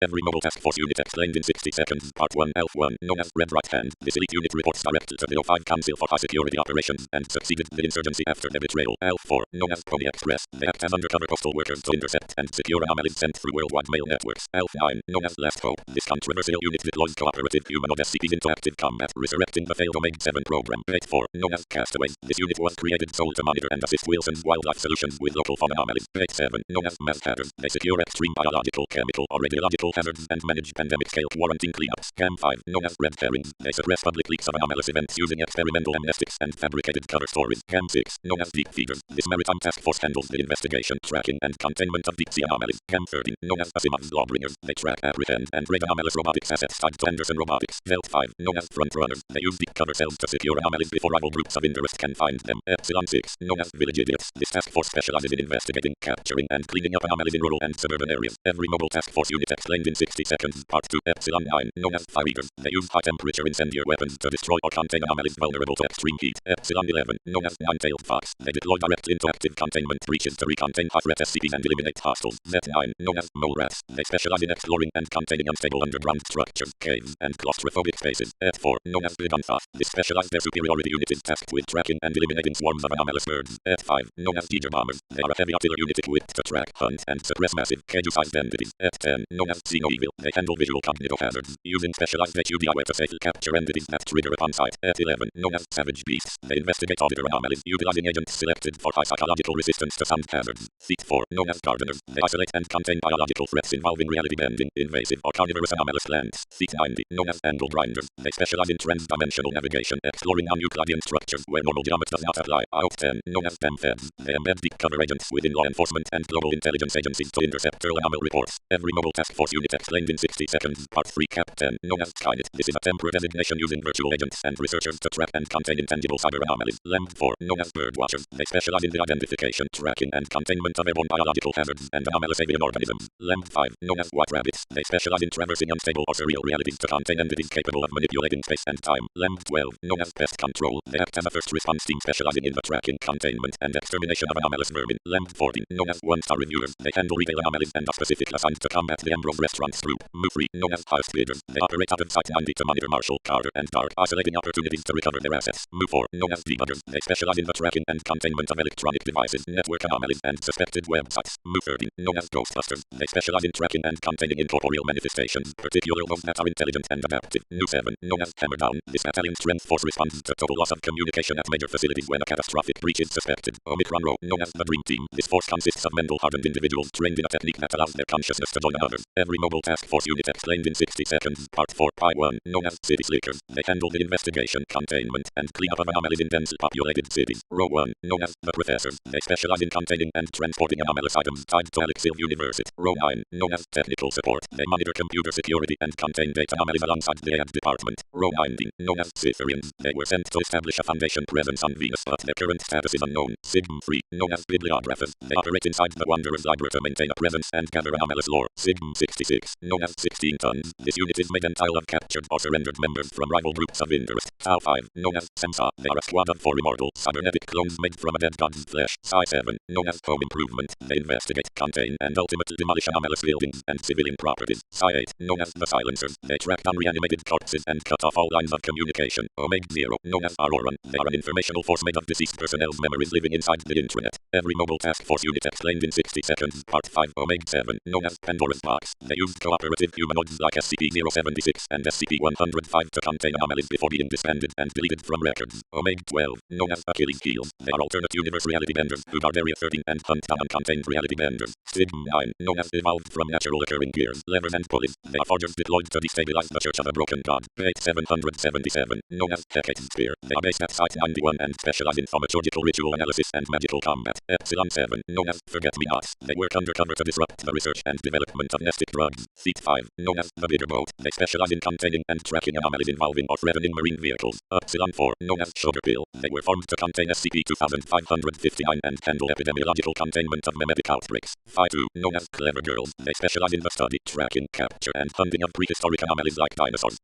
Every mobile task force unit explained in 60 seconds. Part 1 Elf 1, known as Red Right Hand. This elite unit reports directly to the O5 Council for High Security Operations and succeeded the insurgency after their betrayal. Elf 4, known as Pony Express. They act as undercover postal workers to intercept and secure anomalies sent through worldwide mail networks. Elf 9, known as Last Hope. This controversial unit deploys cooperative humanoid SCPs into active combat, resurrecting the failed Omega 7 program. 8-4, known as Castaway. This unit was created solely to monitor and assist Wilson's wildlife solutions with local fauna anomalies. 8-7, known as Mass Hackers. They secure extreme biological, chemical, or radiological hazards and manage pandemic-scale quarantine cleanups. Cam 5, known as Red Herrings. They suppress public leaks of anomalous events using experimental mnestics and fabricated cover stories. Cam 6, known as Deep Feeder. This maritime task force handles the investigation, tracking, and containment of deep-sea anomalies. Cam 13, known as Asimov's Lawbringers. They track, apprehend, and raid anomalous robotics assets tied to Dantensen Robotics. Velt 5, known as Frontrunners. They use deep cover cells to secure anomalies before rival groups of interest can find them. Epsilon 6, known as Village Idiots. This task force specializes in investigating, capturing, and cleaning up anomalies in rural and suburban areas. Every mobile task force unit explained in 60 seconds. Part 2 Epsilon 9, known as Fire Eaters. They use high-temperature incendiary weapons to destroy or contain anomalies vulnerable to extreme heat. Epsilon 11, known as Nine-Tailed Fox. They deploy directly into active containment breaches to recontain high-threat SCPs and eliminate hostiles. Z9, known as Mole Rats. They specialize in exploring and containing unstable underground structures, caves, and claustrophobic spaces. F4, known as Bigonthos. This specialized their superiority unit is tasked with tracking and eliminating swarms of anomalous birds. F5, known as Tiger Bombers. They are a heavy artillery unit equipped to track, hunt, and suppress massive Kaiju-sized entities. F10, known as Xeno Evil. They handle visual cognitohazards, using specialized HUD to safely capture entities that trigger upon sight. F11, known as Savage Beasts. They investigate auditor anomalies, utilizing agents selected for high psychological resistance to sound hazards. Seat 4, known as Gardeners. They isolate and contain biological threats involving reality-bending, invasive, or carnivorous anomalous plants. Seat 90, known as Angle Grinders. They specialize in trans-dimensional navigation, exploring non-Euclidean structures where normal geometry does not apply. Out 10, known as PEMFEDs. They embed deep cover agents within law enforcement and global intelligence agencies to intercept early anomaly reports. Every mobile task force unit explained in 60 seconds. Part 3 Cap 10, known as Skynet. This is a temporary designation using virtual agents and researchers to track and contain intangible cyber anomalies. LEM 4, known as Bird Watchers. They specialize in the identification, tracking, and containment of airborne biological hazards and anomalous avian organisms. LEM 5, known as White Rabbits. They specialize in traversing unstable or surreal realities to contain entities capable of manipulating space and time. LEM 12, known as Pest Control. They act as a first response team specializing in the tracking, containment, and extermination of anomalous vermin. LEM 14, known as One-Star Reviewers. They handle retail anomalies and are specifically assigned to combat the Ambrose restaurant group. MU3, known as House Feeders. They operate out of Site 90 to monitor Marshall, Carter, and Dark, isolating opportunities to recover their assets. MU4, known as Debuggers. They specialize in the tracking and containment of electronic devices, network anomalies, and suspected websites. MU13, known as Ghostbusters. They specialize in tracking and containing incorporeal manifestations, particularly those that are intelligent and adaptive. Nu7, known as Hammerdown. This battalion strength force responds to total loss of communication at major facilities when a catastrophic breach is suspected. Omicron Row, known as the Dream Team. This force consists of mental hardened individuals trained in a technique that allows their consciousness to join others. Every mobile task force unit explained in 60 seconds. Part 4 Pi 1, known as City Slickers. They handle the investigation, containment, and cleanup of anomalies in densely populated cities. Row 1, known as the Professors. They specialize in containing and transporting anomalous items tied to Alexylva University. Row 9, known as Technical Support. They monitor computer security and contain data anomalies alongside the AIAD department. Row 19, known as Cytherians. They were sent to establish a Foundation presence on Venus, but their current status is unknown. Sigma 3, known as Bibliographers. They operate inside the Wanderer's Library to maintain a presence and gather anomalous lore. Sigma 66, known as 16 Tons. This unit is made entirely of captured or surrendered members from rival groups of interest. Tau 5, known as Samsa. They are a squad of 4 immortal, cybernetic clones made from a dead god's flesh. Psi 7, known as Home Improvement. They investigate, contain, and ultimately demolish anomalous buildings and civilian properties. Psi 8, known as the Silencers. They track unreanimated corpses and cut off all lines of communication. Omega 0, known as Auroran. They are an informational force made of deceased personnel's memories living inside the intranet. Every mobile task force unit explained in 60 seconds. Part 5 Omega 7, known as Pandora's Box. They used cooperative humanoids like SCP-076 and SCP-105 to contain anomalies before being disbanded and deleted from records. Omega 12, known as Achilles Heel. They are alternate universe reality benders who guard Area 13 and hunt down uncontained reality benders. Sigma 9, known as Evolved from natural occurring gears, levers, and pulleys. They are forgers deployed to destabilize the Church of the Broken God. Page 777, known as Hecate's Spear. They are based at Site 91 and specialize in thaumaturgical ritual analysis and magical combat. Epsilon 7, known as Forget-Me-Nots. They work undercover to disrupt the research and development of mnestic drugs. Seat 5, known as the Bigger Boat. They specialize in containing and tracking anomalies involving or threatening marine vehicles. Epsilon 4, known as Sugar Pill. They were formed to contain SCP-2559 and handle epidemiological containment of memetic outbreaks. Phi 2, known as Clever Girls. They specialize in the study, tracking, capture, and hunting of prehistoric anomalies like dinosaurs.